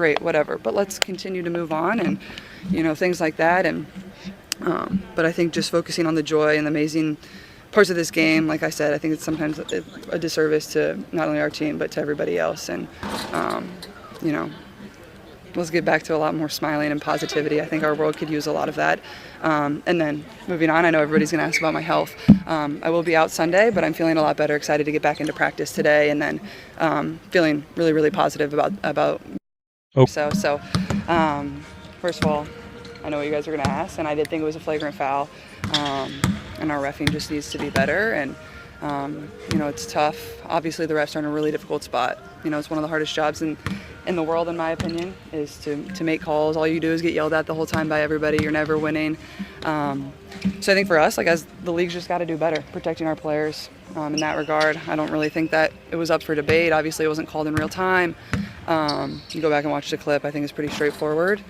great, whatever, but let's continue to move on and, things like that. And but I think just focusing on the joy and the amazing parts of this game, like I said, I think it's sometimes a disservice to not only our team but to everybody else. And you know, let's get back to a lot more smiling and positivity. I think our world could use a lot of that. And then moving on, I know everybody's going to ask about my health. I will be out Sunday, but I'm feeling a lot better, excited to get back into practice today, and then feeling really, really positive about. Oh, So, first of all, I know what you guys are going to ask, and I did think it was a flagrant foul. And our reffing just needs to be better. And it's tough. Obviously, the refs are in a really difficult spot. It's one of the hardest jobs in the world, in my opinion, is to make calls. All you do is get yelled at the whole time by everybody. You're never winning. So I think for us, as the league's just got to do better protecting our players in that regard. I don't really think that it was up for debate. Obviously, it wasn't called in real time. You go back and watch the clip. I think it's pretty straightforward.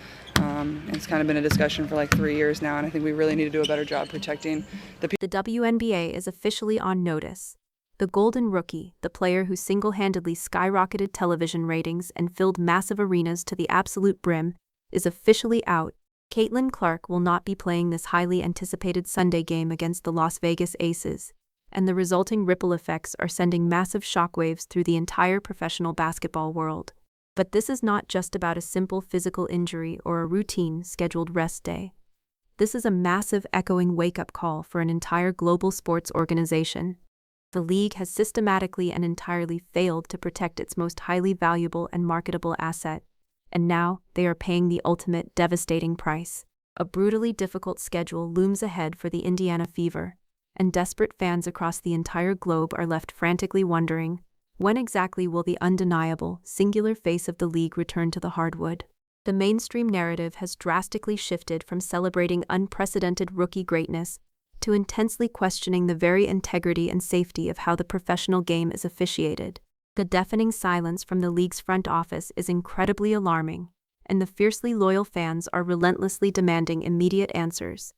It's kind of been a discussion for like 3 years now, and I think we really need to do a better job protecting the people. The WNBA is officially on notice. The Golden Rookie, the player who single-handedly skyrocketed television ratings and filled massive arenas to the absolute brim, is officially out. Caitlin Clark will not be playing this highly anticipated Sunday game against the Las Vegas Aces, and the resulting ripple effects are sending massive shockwaves through the entire professional basketball world. But this is not just about a simple physical injury or a routine scheduled rest day. This is a massive echoing wake-up call for an entire global sports organization. The league has systematically and entirely failed to protect its most highly valuable and marketable asset, and now they are paying the ultimate devastating price. A brutally difficult schedule looms ahead for the Indiana Fever, and desperate fans across the entire globe are left frantically wondering, when exactly will the undeniable, singular face of the league return to the hardwood? The mainstream narrative has drastically shifted from celebrating unprecedented rookie greatness to intensely questioning the very integrity and safety of how the professional game is officiated. The deafening silence from the league's front office is incredibly alarming, and the fiercely loyal fans are relentlessly demanding immediate answers.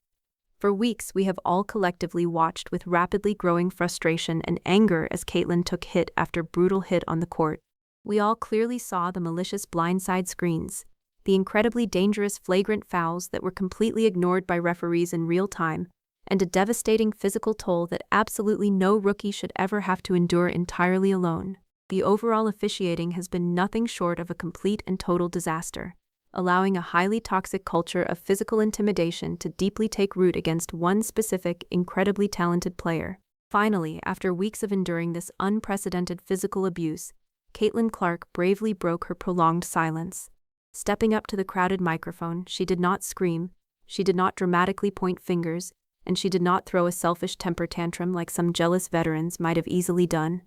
For weeks, we have all collectively watched with rapidly growing frustration and anger as Caitlin took hit after brutal hit on the court. We all clearly saw the malicious blindside screens, the incredibly dangerous flagrant fouls that were completely ignored by referees in real time, and a devastating physical toll that absolutely no rookie should ever have to endure entirely alone. The overall officiating has been nothing short of a complete and total disaster, allowing a highly toxic culture of physical intimidation to deeply take root against one specific, incredibly talented player. Finally, after weeks of enduring this unprecedented physical abuse, Caitlin Clark bravely broke her prolonged silence. Stepping up to the crowded microphone, she did not scream, she did not dramatically point fingers, and she did not throw a selfish temper tantrum like some jealous veterans might have easily done.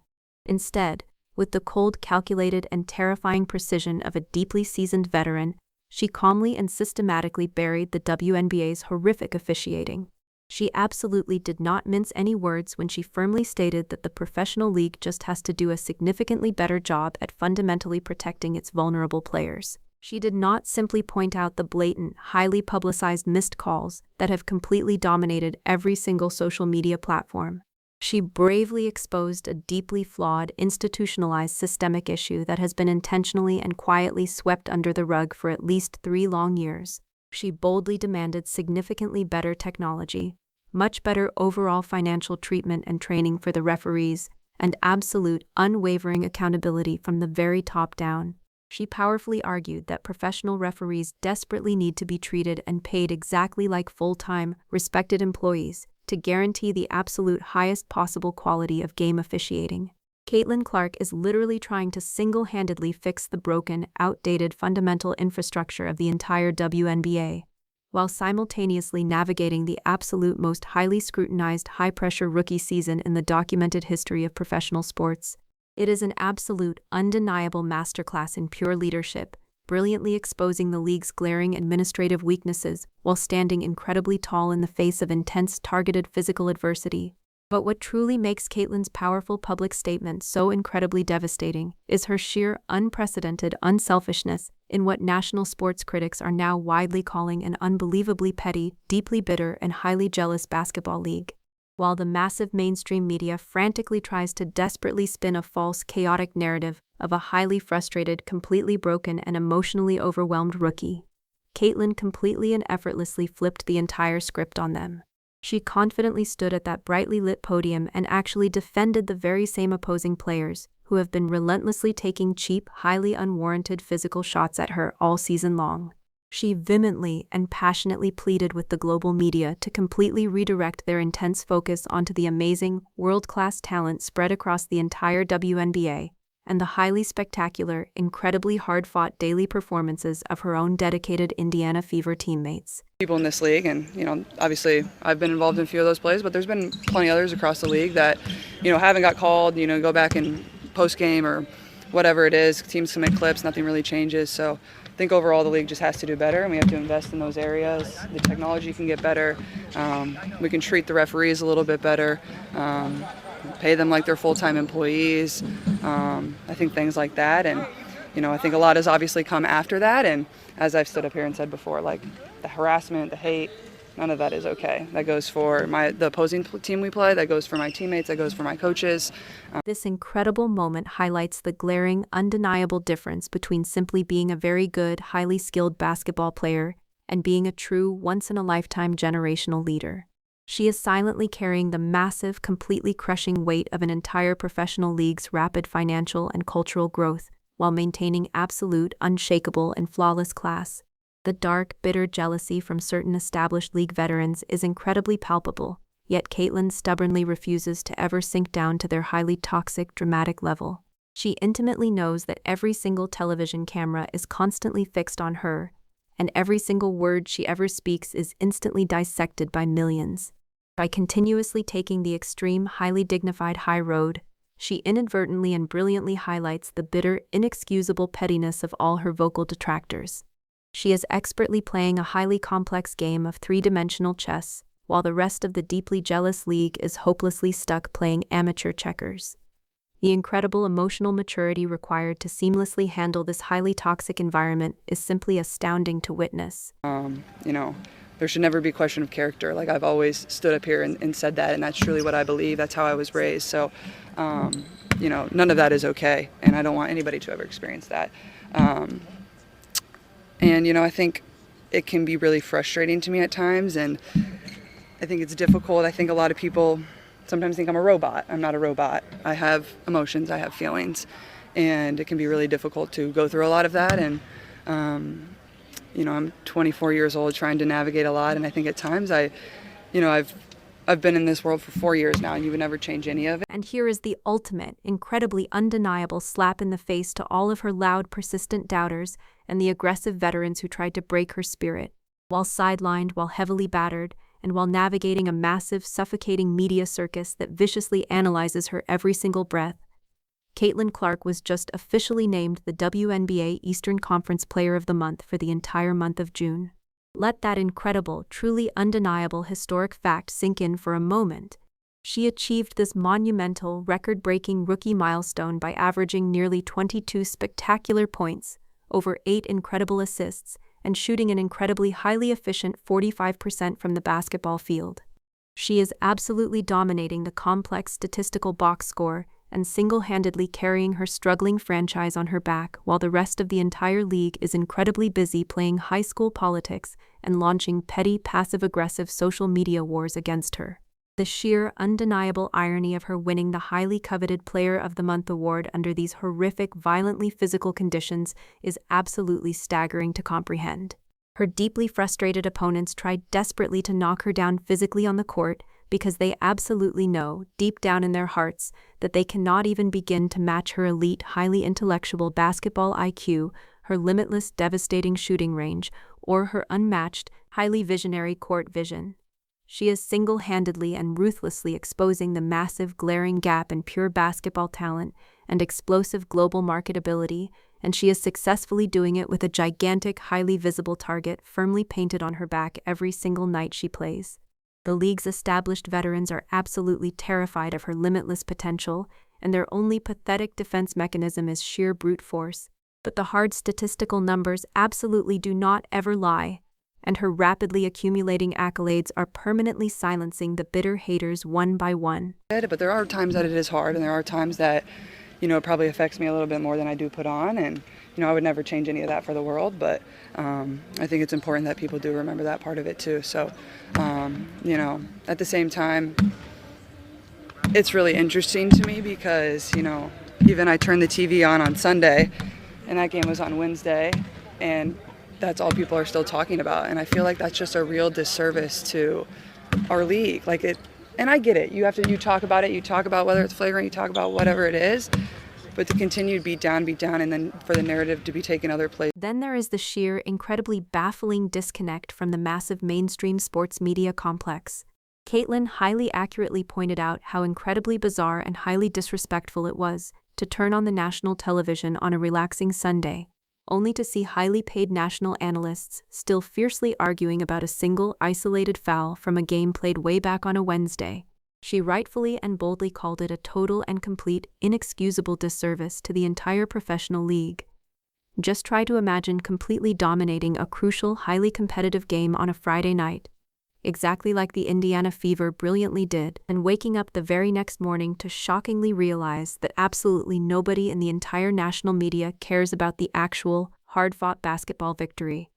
Instead, with the cold, calculated, and terrifying precision of a deeply seasoned veteran, she calmly and systematically buried the WNBA's horrific officiating. She absolutely did not mince any words when she firmly stated that the professional league just has to do a significantly better job at fundamentally protecting its vulnerable players. She did not simply point out the blatant, highly publicized missed calls that have completely dominated every single social media platform. She bravely exposed a deeply flawed, institutionalized systemic issue that has been intentionally and quietly swept under the rug for at least 3 long years. She boldly demanded significantly better technology, much better overall financial treatment and training for the referees, and absolute, unwavering accountability from the very top down. She powerfully argued that professional referees desperately need to be treated and paid exactly like full-time, respected employees, to guarantee the absolute highest possible quality of game officiating. Caitlin Clark is literally trying to single-handedly fix the broken, outdated fundamental infrastructure of the entire WNBA, while simultaneously navigating the absolute most highly scrutinized high-pressure rookie season in the documented history of professional sports. It is an absolute, undeniable masterclass in pure leadership, brilliantly exposing the league's glaring administrative weaknesses while standing incredibly tall in the face of intense targeted physical adversity. But what truly makes Caitlin's powerful public statement so incredibly devastating is her sheer, unprecedented unselfishness in what national sports critics are now widely calling an unbelievably petty, deeply bitter, and highly jealous basketball league. While the massive mainstream media frantically tries to desperately spin a false, chaotic narrative of a highly frustrated, completely broken, and emotionally overwhelmed rookie, Caitlin completely and effortlessly flipped the entire script on them. She confidently stood at that brightly lit podium and actually defended the very same opposing players who have been relentlessly taking cheap, highly unwarranted physical shots at her all season long. She vehemently and passionately pleaded with the global media to completely redirect their intense focus onto the amazing, world-class talent spread across the entire WNBA and the highly spectacular, incredibly hard-fought daily performances of her own dedicated Indiana Fever teammates. People in this league, and obviously I've been involved in a few of those plays, but there's been plenty others across the league that haven't got called. Go back and post game or whatever it is, teams submit clips, nothing really changes. So I think overall the league just has to do better, and we have to invest in those areas. The technology can get better. We can treat the referees a little bit better, pay them like they're full-time employees. I think things like that, and I think a lot has obviously come after that. And as I've stood up here and said before, like the harassment, the hate, none of that is okay. That goes for the opposing team we play, that goes for my teammates, that goes for my coaches. This incredible moment highlights the glaring, undeniable difference between simply being a very good, highly skilled basketball player and being a true, once-in-a-lifetime generational leader. She is silently carrying the massive, completely crushing weight of an entire professional league's rapid financial and cultural growth while maintaining absolute, unshakable, and flawless class. The dark, bitter jealousy from certain established league veterans is incredibly palpable, yet Caitlin stubbornly refuses to ever sink down to their highly toxic, dramatic level. She intimately knows that every single television camera is constantly fixed on her, and every single word she ever speaks is instantly dissected by millions. By continuously taking the extreme, highly dignified high road, she inadvertently and brilliantly highlights the bitter, inexcusable pettiness of all her vocal detractors. She is expertly playing a highly complex game of three-dimensional chess, while the rest of the deeply jealous league is hopelessly stuck playing amateur checkers. The incredible emotional maturity required to seamlessly handle this highly toxic environment is simply astounding to witness. There should never be a question of character. Like, I've always stood up here and said that, and that's truly what I believe. That's how I was raised. So, none of that is okay, and I don't want anybody to ever experience that. I think it can be really frustrating to me at times, and I think it's difficult. I think a lot of people sometimes think I'm a robot. I'm not a robot. I have emotions, I have feelings, and it can be really difficult to go through a lot of that. And I'm 24 years old trying to navigate a lot, and I think at times I've been in this world for 4 years now, and you would never change any of it. And here is the ultimate, incredibly undeniable slap in the face to all of her loud, persistent doubters and the aggressive veterans who tried to break her spirit. While sidelined, while heavily battered, and while navigating a massive, suffocating media circus that viciously analyzes her every single breath, Caitlin Clark was just officially named the WNBA Eastern Conference Player of the Month for the entire month of June. Let that incredible, truly undeniable historic fact sink in for a moment. She achieved this monumental, record-breaking rookie milestone by averaging nearly 22 spectacular points, over 8 incredible assists, and shooting an incredibly highly efficient 45% from the basketball field. She is absolutely dominating the complex statistical box score and single-handedly carrying her struggling franchise on her back while the rest of the entire league is incredibly busy playing high school politics and launching petty, passive-aggressive social media wars against her. The sheer, undeniable irony of her winning the highly coveted Player of the Month award under these horrific, violently physical conditions is absolutely staggering to comprehend. Her deeply frustrated opponents tried desperately to knock her down physically on the court because they absolutely know, deep down in their hearts, that they cannot even begin to match her elite, highly intellectual basketball IQ, her limitless, devastating shooting range, or her unmatched, highly visionary court vision. She is single-handedly and ruthlessly exposing the massive, glaring gap in pure basketball talent and explosive global marketability, and she is successfully doing it with a gigantic, highly visible target firmly painted on her back every single night she plays. The league's established veterans are absolutely terrified of her limitless potential, and their only pathetic defense mechanism is sheer brute force. But the hard statistical numbers absolutely do not ever lie, and her rapidly accumulating accolades are permanently silencing the bitter haters one by one. But there are times that it is hard, and there are times that, it probably affects me a little bit more than I do put on, and, I would never change any of that for the world, but I think it's important that people do remember that part of it too. So, at the same time, it's really interesting to me because, even I turned the TV on Sunday, and that game was on Wednesday, and that's all people are still talking about. And I feel like that's just a real disservice to our league. And I get it. You talk about it. You talk about whether it's flagrant. You talk about whatever it is. But to continue to beat down, and then for the narrative to be taken other places. Then there is the sheer, incredibly baffling disconnect from the massive mainstream sports media complex. Caitlin highly accurately pointed out how incredibly bizarre and highly disrespectful it was to turn on the national television on a relaxing Sunday, only to see highly paid national analysts still fiercely arguing about a single isolated foul from a game played way back on a Wednesday. She rightfully and boldly called it a total and complete, inexcusable disservice to the entire professional league. Just try to imagine completely dominating a crucial, highly competitive game on a Friday night, exactly like the Indiana Fever brilliantly did, and waking up the very next morning to shockingly realize that absolutely nobody in the entire national media cares about the actual, hard-fought basketball victory.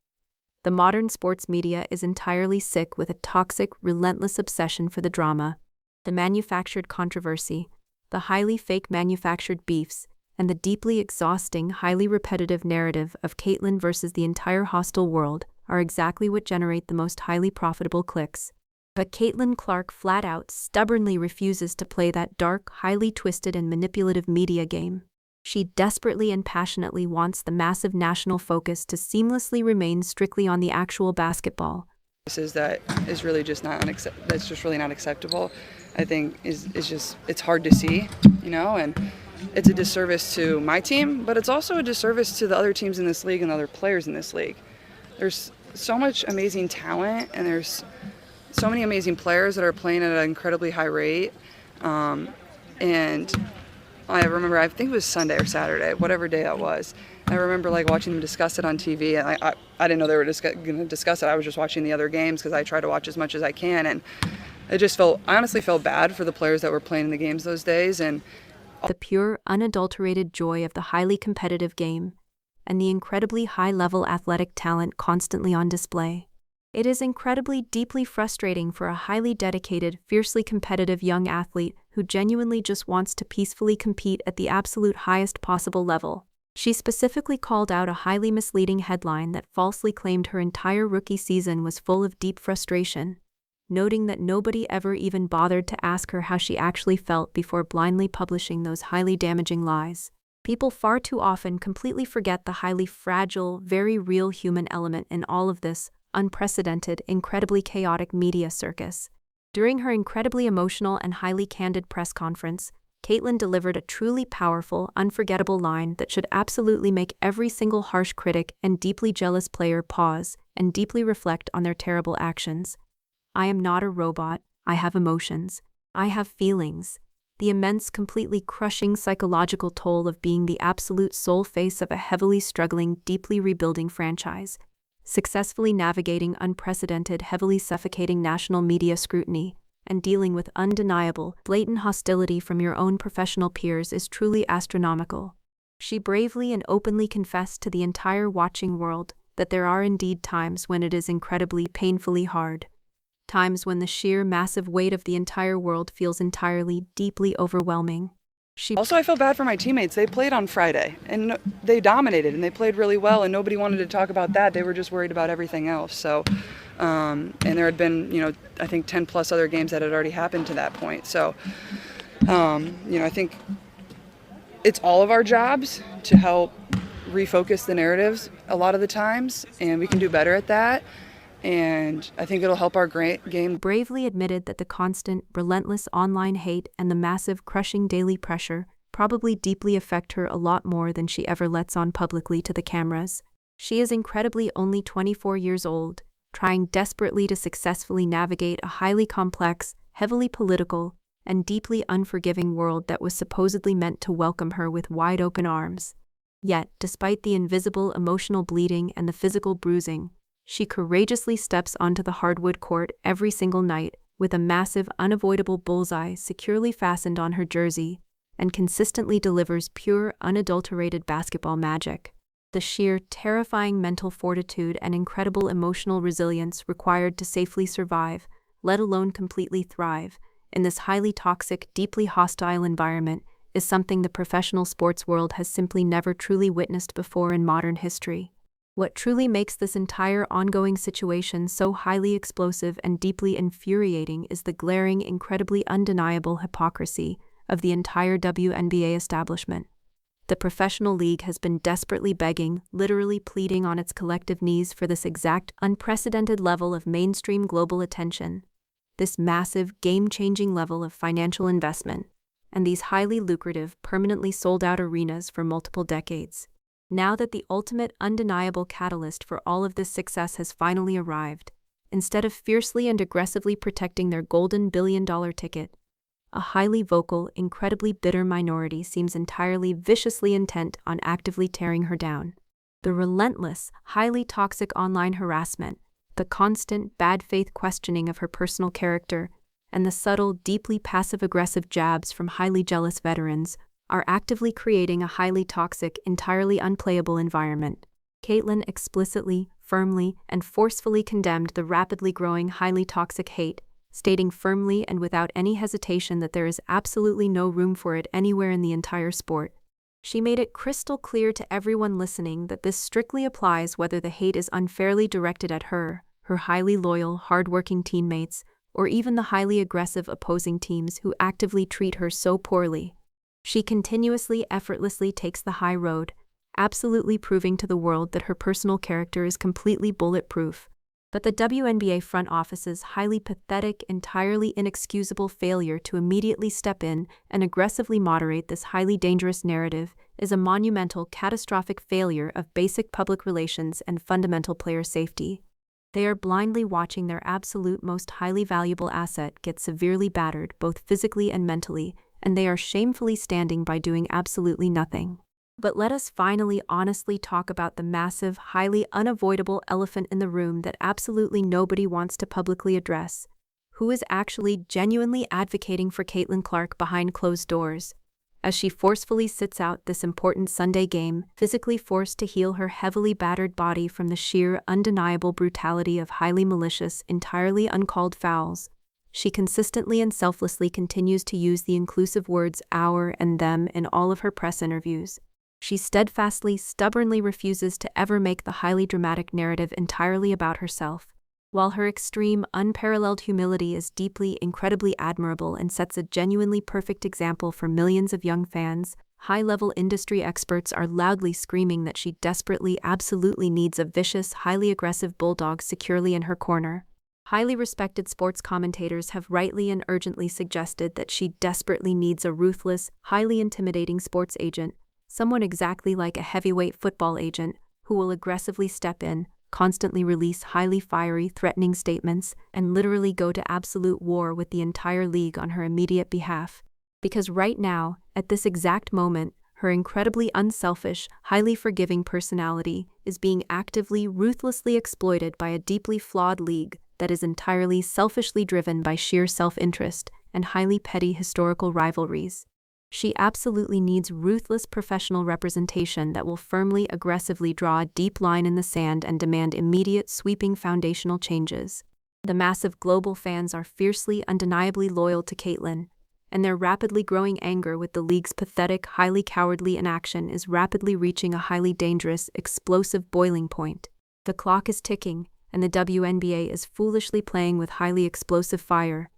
The modern sports media is entirely sick with a toxic, relentless obsession for the drama, the manufactured controversy, the highly fake manufactured beefs, and the deeply exhausting, highly repetitive narrative of Caitlin versus the entire hostile world are exactly what generate the most highly profitable clicks. But Caitlin Clark flat out, stubbornly refuses to play that dark, highly twisted and manipulative media game. She desperately and passionately wants the massive national focus to seamlessly remain strictly on the actual basketball. That is really just that's just really not acceptable. I think it's hard to see, and it's a disservice to my team, but it's also a disservice to the other teams in this league and the other players in this league. There's so much amazing talent, and there's so many amazing players that are playing at an incredibly high rate. And I remember, I think it was Sunday or Saturday, whatever day that was. I remember watching them discuss it on TV, and I didn't know they were going to discuss it. I was just watching the other games because I try to watch as much as I can, and I honestly felt bad for the players that were playing in the games those days. And the pure, unadulterated joy of the highly competitive game, and the incredibly high-level athletic talent constantly on display. It is incredibly, deeply frustrating for a highly dedicated, fiercely competitive young athlete who genuinely just wants to peacefully compete at the absolute highest possible level. She specifically called out a highly misleading headline that falsely claimed her entire rookie season was full of deep frustration, noting that nobody ever even bothered to ask her how she actually felt before blindly publishing those highly damaging lies. People far too often completely forget the highly fragile, very real human element in all of this unprecedented, incredibly chaotic media circus. During her incredibly emotional and highly candid press conference, Caitlin delivered a truly powerful, unforgettable line that should absolutely make every single harsh critic and deeply jealous player pause and deeply reflect on their terrible actions. I am not a robot. I have emotions. I have feelings. The immense, completely crushing psychological toll of being the absolute sole face of a heavily struggling, deeply rebuilding franchise, successfully navigating unprecedented, heavily suffocating national media scrutiny, and dealing with undeniable, blatant hostility from your own professional peers is truly astronomical. She bravely and openly confessed to the entire watching world that there are indeed times when it is incredibly, painfully hard. Times when the sheer massive weight of the entire world feels entirely, deeply overwhelming. I feel bad for my teammates. They played on Friday, and they dominated, and they played really well, and nobody wanted to talk about that. They were just worried about everything else. So, and there had been, I think 10 plus other games that had already happened to that point. So, I think it's all of our jobs to help refocus the narratives a lot of the times, and we can do better at that. And I think it'll help our game. Bravely admitted that the constant, relentless online hate and the massive, crushing daily pressure probably deeply affect her a lot more than she ever lets on publicly to the cameras. She is incredibly only 24 years old, trying desperately to successfully navigate a highly complex, heavily political, and deeply unforgiving world that was supposedly meant to welcome her with wide open arms. Yet, despite the invisible emotional bleeding and the physical bruising, she courageously steps onto the hardwood court every single night with a massive, unavoidable bullseye securely fastened on her jersey and consistently delivers pure, unadulterated basketball magic. The sheer, terrifying mental fortitude and incredible emotional resilience required to safely survive, let alone completely thrive, in this highly toxic, deeply hostile environment is something the professional sports world has simply never truly witnessed before in modern history. What truly makes this entire ongoing situation so highly explosive and deeply infuriating is the glaring, incredibly undeniable hypocrisy of the entire WNBA establishment. The professional league has been desperately begging, literally pleading on its collective knees for this exact, unprecedented level of mainstream global attention, this massive, game-changing level of financial investment, and these highly lucrative, permanently sold-out arenas for multiple decades. Now that the ultimate, undeniable catalyst for all of this success has finally arrived, instead of fiercely and aggressively protecting their golden billion-dollar ticket, a highly vocal, incredibly bitter minority seems entirely viciously intent on actively tearing her down. The relentless, highly toxic online harassment, the constant, bad faith questioning of her personal character, and the subtle, deeply passive-aggressive jabs from highly jealous veterans are actively creating a highly toxic, entirely unplayable environment. Caitlin explicitly, firmly, and forcefully condemned the rapidly growing highly toxic hate, stating firmly and without any hesitation that there is absolutely no room for it anywhere in the entire sport. She made it crystal clear to everyone listening that this strictly applies whether the hate is unfairly directed at her, her highly loyal, hard-working teammates, or even the highly aggressive opposing teams who actively treat her so poorly. She continuously, effortlessly takes the high road, absolutely proving to the world that her personal character is completely bulletproof. But the WNBA front office's highly pathetic, entirely inexcusable failure to immediately step in and aggressively moderate this highly dangerous narrative is a monumental, catastrophic failure of basic public relations and fundamental player safety. They are blindly watching their absolute most highly valuable asset get severely battered both physically and mentally, and they are shamefully standing by doing absolutely nothing. But let us finally honestly talk about the massive, highly unavoidable elephant in the room that absolutely nobody wants to publicly address. Who is actually genuinely advocating for Caitlin Clark behind closed doors? As she forcefully sits out this important Sunday game, physically forced to heal her heavily battered body from the sheer, undeniable brutality of highly malicious, entirely uncalled fouls, she consistently and selflessly continues to use the inclusive words our and them in all of her press interviews. She steadfastly, stubbornly refuses to ever make the highly dramatic narrative entirely about herself. While her extreme, unparalleled humility is deeply, incredibly admirable and sets a genuinely perfect example for millions of young fans, high-level industry experts are loudly screaming that she desperately, absolutely needs a vicious, highly aggressive bulldog securely in her corner. Highly respected sports commentators have rightly and urgently suggested that she desperately needs a ruthless, highly intimidating sports agent, someone exactly like a heavyweight football agent, who will aggressively step in, constantly release highly fiery, threatening statements, and literally go to absolute war with the entire league on her immediate behalf. Because right now, at this exact moment, her incredibly unselfish, highly forgiving personality is being actively, ruthlessly exploited by a deeply flawed league that is entirely selfishly driven by sheer self-interest and highly petty historical rivalries. She absolutely needs ruthless professional representation that will firmly, aggressively draw a deep line in the sand and demand immediate, sweeping foundational changes. The massive global fans are fiercely, undeniably loyal to Caitlin, and their rapidly growing anger with the league's pathetic, highly cowardly inaction is rapidly reaching a highly dangerous, explosive boiling point. The clock is ticking, and the WNBA is foolishly playing with highly explosive fire.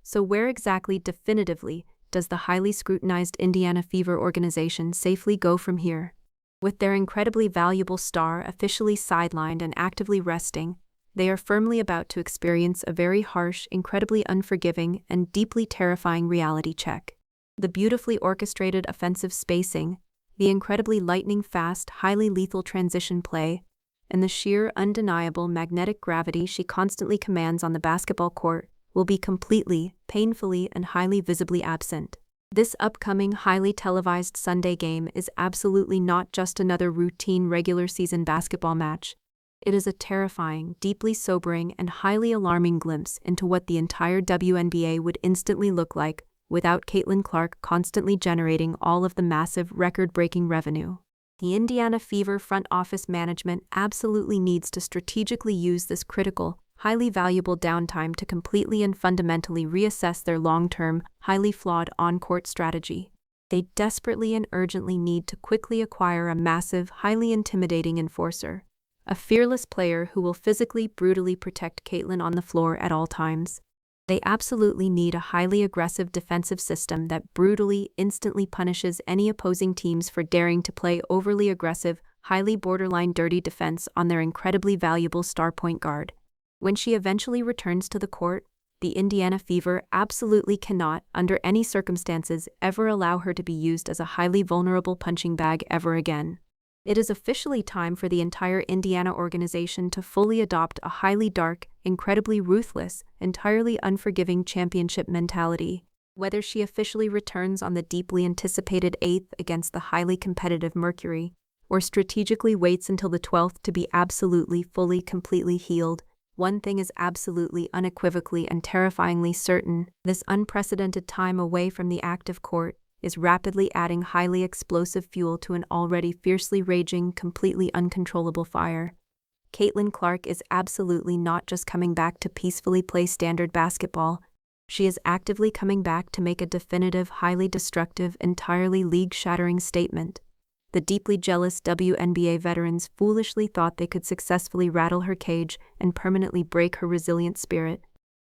So where exactly, definitively, does the highly scrutinized Indiana Fever organization safely go from here? With their incredibly valuable star officially sidelined and actively resting, they are firmly about to experience a very harsh, incredibly unforgiving, and deeply terrifying reality check. The beautifully orchestrated offensive spacing, the incredibly lightning-fast, highly lethal transition play, and the sheer, undeniable magnetic gravity she constantly commands on the basketball court will be completely, painfully, and highly visibly absent. This upcoming highly televised Sunday game is absolutely not just another routine regular season basketball match. It is a terrifying, deeply sobering, and highly alarming glimpse into what the entire WNBA would instantly look like without Caitlin Clark constantly generating all of the massive, record-breaking revenue. The Indiana Fever front office management absolutely needs to strategically use this critical, highly valuable downtime to completely and fundamentally reassess their long-term, highly flawed on-court strategy. They desperately and urgently need to quickly acquire a massive, highly intimidating enforcer, a fearless player who will physically, brutally protect Caitlin on the floor at all times. They absolutely need a highly aggressive defensive system that brutally, instantly punishes any opposing teams for daring to play overly aggressive, highly borderline dirty defense on their incredibly valuable star point guard. When she eventually returns to the court, the Indiana Fever absolutely cannot, under any circumstances, ever allow her to be used as a highly vulnerable punching bag ever again. It is officially time for the entire Indiana organization to fully adopt a highly dark, incredibly ruthless, entirely unforgiving championship mentality. Whether she officially returns on the deeply anticipated 8th against the highly competitive Mercury, or strategically waits until the 12th to be absolutely, fully, completely healed, one thing is absolutely, unequivocally, and terrifyingly certain: this unprecedented time away from the active court is rapidly adding highly explosive fuel to an already fiercely raging, completely uncontrollable fire. Caitlin Clark is absolutely not just coming back to peacefully play standard basketball. She is actively coming back to make a definitive, highly destructive, entirely league-shattering statement. The deeply jealous WNBA veterans foolishly thought they could successfully rattle her cage and permanently break her resilient spirit.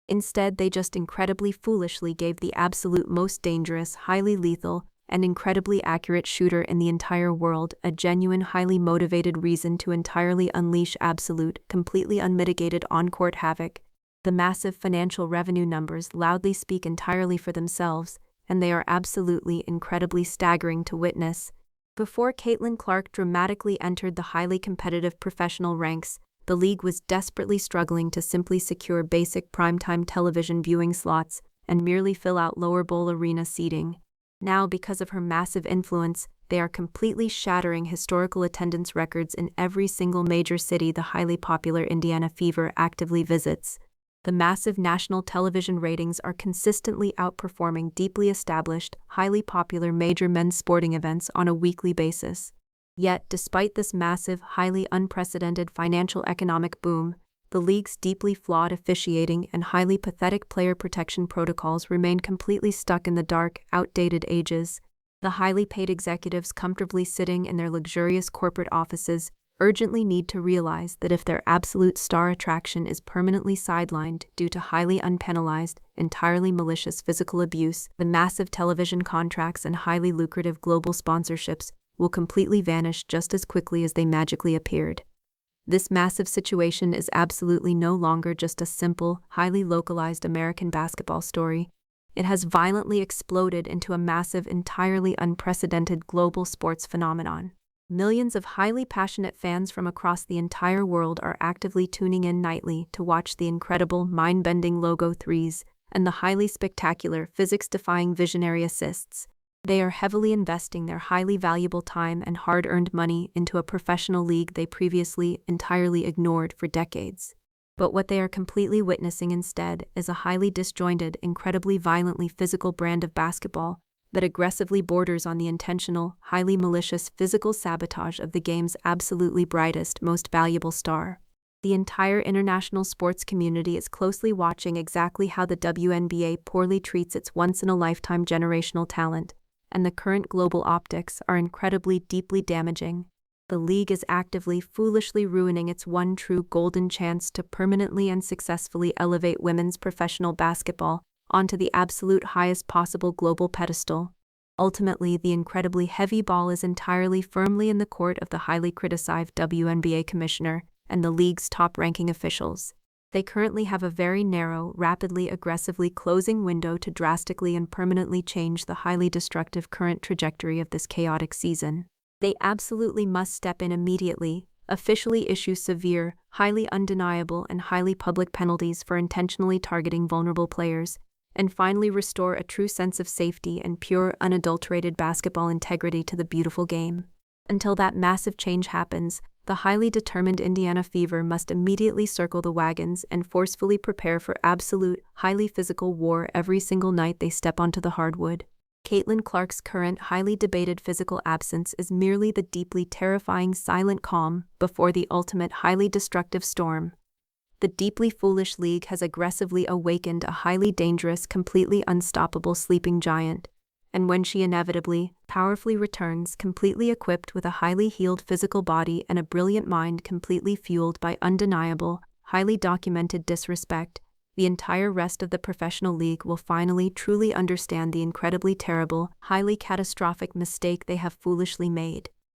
Instead, they just incredibly foolishly gave the absolute most dangerous, highly lethal, and incredibly accurate shooter in the entire world a genuine, highly motivated reason to entirely unleash absolute, completely unmitigated on-court havoc. The massive financial revenue numbers loudly speak entirely for themselves, and they are absolutely, incredibly staggering to witness. Before Caitlin Clark dramatically entered the highly competitive professional ranks, the league was desperately struggling to simply secure basic primetime television viewing slots and merely fill out lower bowl arena seating. Now, because of her massive influence, they are completely shattering historical attendance records in every single major city the highly popular Indiana Fever actively visits. The massive national television ratings are consistently outperforming deeply established, highly popular major men's sporting events on a weekly basis. Yet, despite this massive, highly unprecedented financial economic boom, the league's deeply flawed officiating and highly pathetic player protection protocols remain completely stuck in the dark, outdated ages. The highly paid executives comfortably sitting in their luxurious corporate offices urgently need to realize that if their absolute star attraction is permanently sidelined due to highly unpenalized, entirely malicious physical abuse, the massive television contracts and highly lucrative global sponsorships will completely vanish just as quickly as they magically appeared. This massive situation is absolutely no longer just a simple, highly localized American basketball story. It has violently exploded into a massive, entirely unprecedented global sports phenomenon. Millions of highly passionate fans from across the entire world are actively tuning in nightly to watch the incredible, mind-bending logo threes and the highly spectacular, physics-defying visionary assists. They are heavily investing their highly valuable time and hard-earned money into a professional league they previously entirely ignored for decades. But what they are completely witnessing instead is a highly disjointed, incredibly violently physical brand of basketball that aggressively borders on the intentional, highly malicious physical sabotage of the game's absolutely brightest, most valuable star. The entire international sports community is closely watching exactly how the WNBA poorly treats its once-in-a-lifetime generational talent, and the current global optics are incredibly deeply damaging. The league is actively, foolishly ruining its one true golden chance to permanently and successfully elevate women's professional basketball onto the absolute highest possible global pedestal. Ultimately, the incredibly heavy ball is entirely firmly in the court of the highly criticized WNBA commissioner and the league's top-ranking officials. They currently have a very narrow, rapidly, aggressively closing window to drastically and permanently change the highly destructive current trajectory of this chaotic season. They absolutely must step in immediately, officially issue severe, highly undeniable, and highly public penalties for intentionally targeting vulnerable players, and finally restore a true sense of safety and pure, unadulterated basketball integrity to the beautiful game. Until that massive change happens, The highly determined Indiana Fever must immediately circle the wagons and forcefully prepare for absolute, highly physical war every single night they step onto the hardwood. Caitlin Clark's current highly debated physical absence is merely the deeply terrifying silent calm before the ultimate highly destructive storm. The deeply foolish league has aggressively awakened a highly dangerous, completely unstoppable sleeping giant, and when she inevitably, powerfully returns, completely equipped with a highly healed physical body and a brilliant mind completely fueled by undeniable, highly documented disrespect, the entire rest of the professional league will finally truly understand the incredibly terrible, highly catastrophic mistake they have foolishly made.